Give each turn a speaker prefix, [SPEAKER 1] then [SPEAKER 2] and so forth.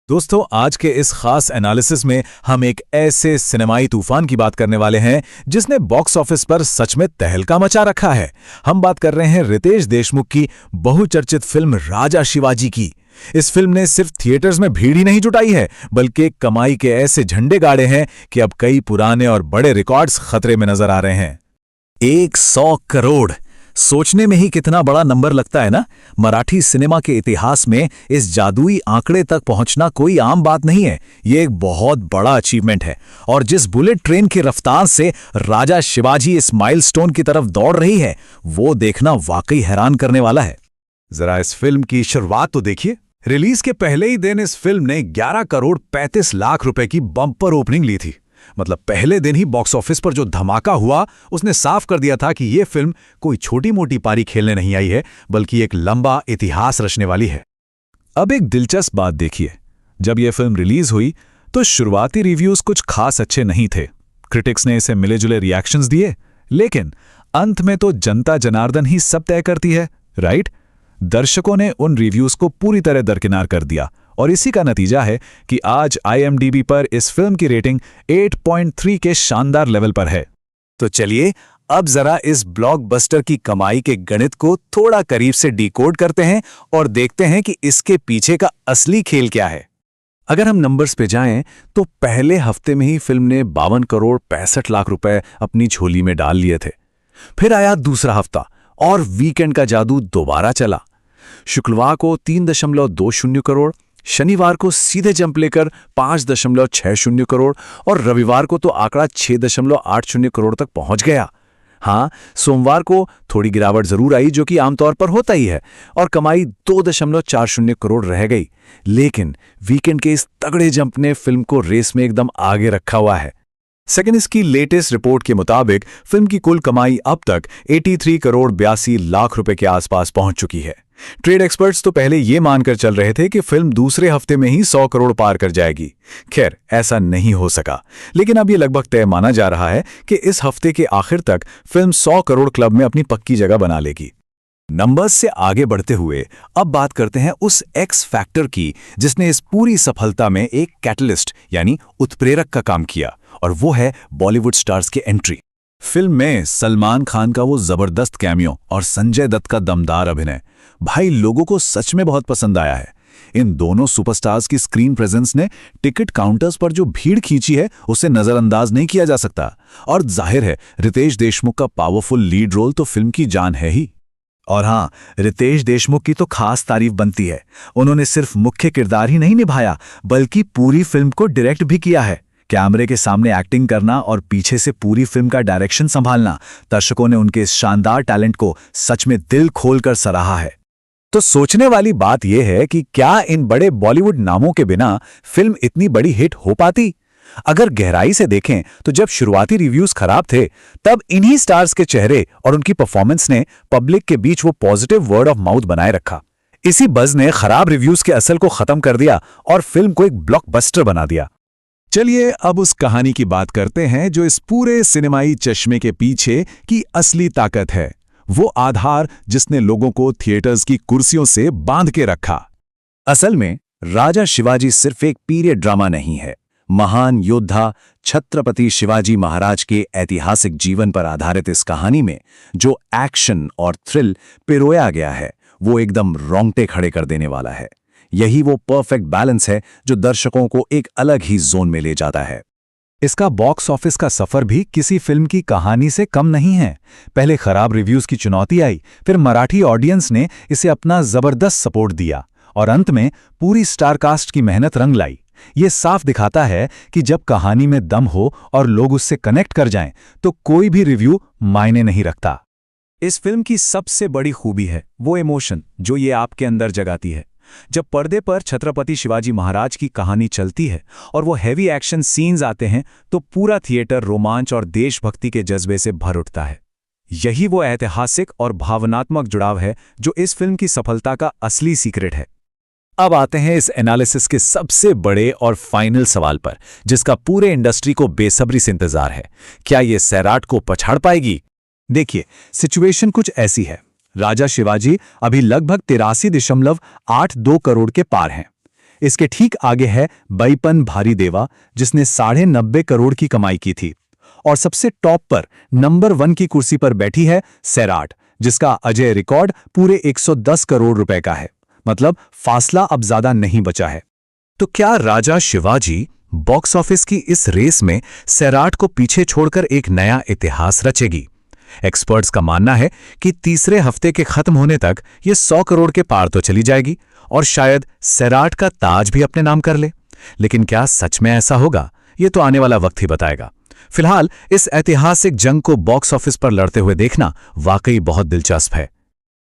[SPEAKER 1] दोस्तों, आज के इस खास एनालिसिस में हम एक ऐसे सिनेमाई तूफान की बात करने वाले हैं जिसने बॉक्स ऑफिस पर सच में तहलका मचा रखा है। हम बात कर रहे हैं रितेश देशमुख की बहुचर्चित फिल्म राजा शिवाजी की। इस फिल्म ने सिर्फ थिएटर्स में भीड़ ही नहीं जुटाई है, बल्कि कमाई के ऐसे झंडे गाड़े हैं कि अब कई पुराने और बड़े रिकॉर्ड्स खतरे में नजर आ रहे हैं। 100 करोड़, सोचने में ही कितना बड़ा नंबर लगता है ना। मराठी सिनेमा के इतिहास में इस जादुई आंकड़े तक पहुंचना कोई आम बात नहीं है। ये एक बहुत बड़ा अचीवमेंट है और जिस बुलेट ट्रेन की रफ्तार से राजा शिवाजी इस माइलस्टोन की तरफ दौड़ रही है, वो देखना वाकई हैरान करने वाला है।
[SPEAKER 2] जरा इस फिल्म की शुरुआत तो देखिए। रिलीज के पहले ही दिन इस फिल्म ने 11 करोड़ 35 लाख रुपए की बम्पर ओपनिंग ली थी। मतलब पहले दिन ही बॉक्स ऑफिस पर जो धमाका हुआ, उसने साफ कर दिया था कि यह फिल्म कोई छोटी मोटी पारी खेलने नहीं आई है, बल्कि एक लंबा इतिहास रचने वाली है।
[SPEAKER 1] अब एक दिलचस्प बात देखिए, जब यह फिल्म रिलीज हुई तो शुरुआती रिव्यूज कुछ खास अच्छे नहीं थे। क्रिटिक्स ने इसे मिले जुले रिएक्शंस दिए, लेकिन अंत में तो जनता जनार्दन ही सब तय करती है, राइट? दर्शकों ने उन रिव्यूज को पूरी तरह दरकिनार कर दिया और इसी का नतीजा है कि आज IMDb पर इस फिल्म की रेटिंग 8.3 के शानदार लेवल पर है।
[SPEAKER 2] तो चलिए अब जरा इस ब्लॉकबस्टर की कमाई के गणित को थोड़ा करीब से डिकोड करते हैं और देखते हैं कि इसके पीछे का असली खेल क्या है। अगर हम नंबर्स पे जाएं तो पहले हफ्ते में ही फिल्म ने 52 करोड़ 65 लाख रुपए अपनी झोली में डाल लिए थे। फिर आया दूसरा हफ्ता और वीकेंड का जादू दोबारा चला। शुक्रवार को 3.20 करोड़, शनिवार को सीधे जंप लेकर 5.60 करोड़ और रविवार को तो आंकड़ा 6.80 करोड़ तक पहुंच गया। हाँ, सोमवार को थोड़ी गिरावट जरूर आई, जो कि आमतौर पर होता ही है, और कमाई 2.40 करोड़ रह गई। लेकिन वीकेंड के इस तगड़े जंप ने फिल्म को रेस में एकदम आगे रखा हुआ है। सेकेंड्स की लेटेस्ट रिपोर्ट के मुताबिक फिल्म की कुल कमाई अब तक 83 करोड़ 82 लाख रुपए के आसपास पहुंच चुकी है। ट्रेड एक्सपर्ट्स तो पहले ये मानकर चल रहे थे कि फिल्म दूसरे हफ्ते में ही 100 करोड़ पार कर जाएगी। खैर, ऐसा नहीं हो सका, लेकिन अब ये लगभग तय माना जा रहा है कि इस हफ्ते के आखिर तक फिल्म 100 करोड़ क्लब में अपनी पक्की जगह बना लेगी। नंबर्स से आगे बढ़ते हुए अब बात करते हैं उस एक्स फैक्टर की जिसने इस पूरी सफलता में एक कैटलिस्ट यानी उत्प्रेरक का काम किया, और वो है बॉलीवुड स्टार्स की एंट्री। फिल्म में सलमान खान का वो जबरदस्त कैमियो और संजय दत्त का दमदार अभिनय भाई लोगों को सच में बहुत पसंद आया है। इन दोनों सुपरस्टार्स की स्क्रीन प्रेजेंस ने टिकट काउंटर्स पर जो भीड़ खींची है, उसे नजरअंदाज नहीं किया जा सकता। और जाहिर है, रितेश देशमुख का पावरफुल लीड रोल तो फिल्म की जान है ही। और हाँ, रितेश देशमुख की तो खास तारीफ बनती है। उन्होंने सिर्फ मुख्य किरदार ही नहीं निभाया, बल्कि पूरी फिल्म को डायरेक्ट भी किया है। कैमरे के सामने एक्टिंग करना और पीछे से पूरी फिल्म का डायरेक्शन संभालना, दर्शकों ने उनके इस शानदार टैलेंट को सच में दिल खोलकर सराहा है। तो सोचने वाली बात यह है कि क्या इन बड़े बॉलीवुड नामों के बिना फिल्म इतनी बड़ी हिट हो पाती? अगर गहराई से देखें तो जब शुरुआती रिव्यूज खराब थे, तब इन्हीं स्टार्स के चेहरे और उनकी परफॉर्मेंस ने पब्लिक के बीच वो पॉजिटिव वर्ड ऑफ माउथ बनाए रखा। इसी बज़ ने खराब रिव्यूज के असर को खत्म कर दिया और फिल्म को एक ब्लॉकबस्टर बना दिया।
[SPEAKER 1] चलिए अब उस कहानी की बात करते हैं जो इस पूरे सिनेमाई चश्मे के पीछे की असली ताकत है, वो आधार जिसने लोगों को थिएटर्स की कुर्सियों से बांध के रखा।
[SPEAKER 2] असल में राजा शिवाजी सिर्फ एक पीरियड ड्रामा नहीं है। महान योद्धा छत्रपति शिवाजी महाराज के ऐतिहासिक जीवन पर आधारित इस कहानी में जो एक्शन और थ्रिल पिरोया गया है, वो एकदम रोंगटे खड़े कर देने वाला है। यही वो परफेक्ट बैलेंस है जो दर्शकों को एक अलग ही जोन में ले जाता है।
[SPEAKER 1] इसका बॉक्स ऑफिस का सफर भी किसी फिल्म की कहानी से कम नहीं है। पहले खराब रिव्यूज की चुनौती आई, फिर मराठी ऑडियंस ने इसे अपना जबरदस्त सपोर्ट दिया और अंत में पूरी स्टारकास्ट की मेहनत रंग लाई। ये साफ दिखाता है कि जब कहानी में दम हो और लोग उससे कनेक्ट कर जाएं, तो कोई भी रिव्यू मायने नहीं रखता।
[SPEAKER 2] इस फिल्म की सबसे बड़ी खूबी है वो इमोशन जो ये आपके अंदर जगाती है। जब पर्दे पर छत्रपति शिवाजी महाराज की कहानी चलती है और वो हैवी एक्शन सीन्स आते हैं, तो पूरा थिएटर रोमांच और देशभक्ति के जज्बे से भर उठता है। यही वो ऐतिहासिक और भावनात्मक जुड़ाव है जो इस फिल्म की सफलता का असली सीक्रेट है।
[SPEAKER 1] अब आते हैं इस एनालिसिस के सबसे बड़े और फाइनल सवाल पर, जिसका पूरे इंडस्ट्री को बेसब्री से इंतजार है। क्या ये सैराट को पछाड़ पाएगी? देखिए, सिचुएशन कुछ ऐसी है। राजा शिवाजी अभी लगभग 83.82 करोड़ के पार हैं।
[SPEAKER 2] इसके ठीक आगे है बैपन भारी देवा, जिसने 90.5 करोड़ की कमाई की थी। और सबसे टॉप पर नंबर 1 की कुर्सी पर बैठी है सैराट, जिसका अजय रिकॉर्ड पूरे 110 करोड़ रुपए का है। मतलब फासला अब ज्यादा नहीं बचा है।
[SPEAKER 1] तो क्या राजा शिवाजी बॉक्स ऑफिस की इस रेस में सैराट को पीछे छोड़कर एक नया इतिहास रचेगी? एक्सपर्ट्स का मानना है कि तीसरे हफ्ते के खत्म होने तक ये 100 करोड़ के पार तो चली जाएगी और शायद सैराट का ताज भी अपने नाम कर ले। लेकिन क्या सच में ऐसा होगा? ये तो आने वाला वक्त ही बताएगा। फिलहाल इस ऐतिहासिक जंग को बॉक्स ऑफिस पर लड़ते हुए देखना वाकई बहुत दिलचस्प है।